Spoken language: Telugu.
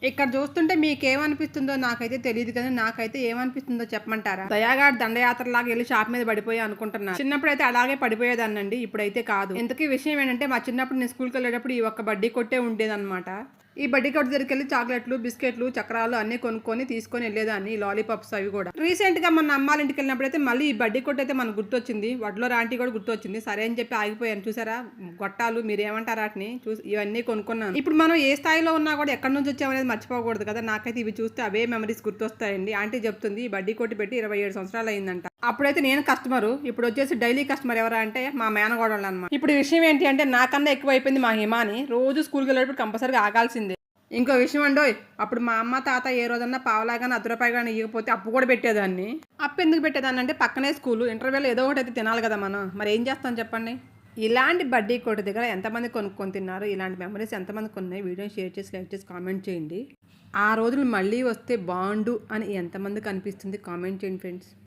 ఇక్కడ చూస్తుంటే మీకేమనిపిస్తుందో నాకైతే తెలియదు కానీ నాకైతే ఏమనిపిస్తుందో చెప్పమంటారా? దయాగాడ్ దండయాత్రలాగా వెళ్ళి షాప్ మీద పడిపోయా అనుకుంటున్నా. చిన్నప్పుడైతే అలాగే పడిపోయేదాన్నండి, ఇప్పుడైతే కాదు. ఇంతకీ విషయం ఏంటంటే మా చిన్నప్పుడు నేను స్కూల్కి వెళ్ళేటప్పుడు ఈ ఒక్క బడ్డీ కొట్టే ఉండేదన్నమాట. ఈ బడ్డీ కొట్టు దగ్గరికి వెళ్ళి చాక్లెట్లు, బిస్కెట్లు, చక్రాలు అన్ని కొనుక్కొని తీసుకొని వెళ్ళేదాన్ని, లాలీపాప్స్ అవి కూడా. రీసెంట్ గా మన అమ్మాల ఇంటికి వెళ్ళినప్పుడైతే మళ్ళీ ఈ బడ్డీ కొట్టు అయితే మనకు గుర్తొచ్చింది. వడ్లో రాంటి కూడా గుర్తొచ్చింది. సరే అని చెప్పి ఆగిపోయాను. చూసారా గొట్టాలు, మీరేమంటారు వాటిని, ఇవన్నీ కొనుక్కున్నాను. ఇప్పుడు మనం ఏ స్థాయిలో ఉన్నా కూడా ఎక్కడి నుంచి వచ్చామనేది మర్చిపోకూడదు కదా. నాకైతే ఇవి చూస్తే అవే మెమరీస్ గుర్తొస్తాయండి. ఆంటీ చెప్తుంది ఈ బడ్డీ కొట్టు పెట్టి 27 సంవత్సరాలు అయిందంట. అప్పుడైతే నేను కస్టమరు, ఇప్పుడు వచ్చేసి డైలీ కస్టమర్ ఎవరా అంటే మా మేనగోడలు అనమాట. ఇప్పుడు విషయం ఏంటి అంటే నాకన్నా ఎక్కువ అయిపోయింది మా హిమాని. రోజు స్కూల్కి వెళ్ళేటప్పుడు కంపల్సరీగా ఆగాల్సిందే. ఇంకో విషయం అండోయ్, అప్పుడు మా అమ్మ తాత ఏ రోజన్నా పావలా కానీ ₹10 కానీ ఇవ్వకపోతే అప్పు కూడా పెట్టేదాన్ని. అప్పు ఎందుకు పెట్టేదాన్ని అంటే పక్కనే స్కూలు, ఇంటర్వ్యూలో ఏదో ఒకటి అయితే తినాలి కదా మనం. మరి ఏం చేస్తాం చెప్పండి. ఇలాంటి బడ్డీ కొట్టు దగ్గర ఎంతమంది కొనుక్కొని తిన్నారు, ఇలాంటి మెమరీస్ ఎంతమంది కొన్నాయి, వీడియోని షేర్ చేసి లైక్ చేసి కామెంట్ చేయండి. ఆ రోజులు మళ్ళీ వస్తే బాగుండు అని ఎంతమందికి అనిపిస్తుంది కామెంట్ చేయండి ఫ్రెండ్స్.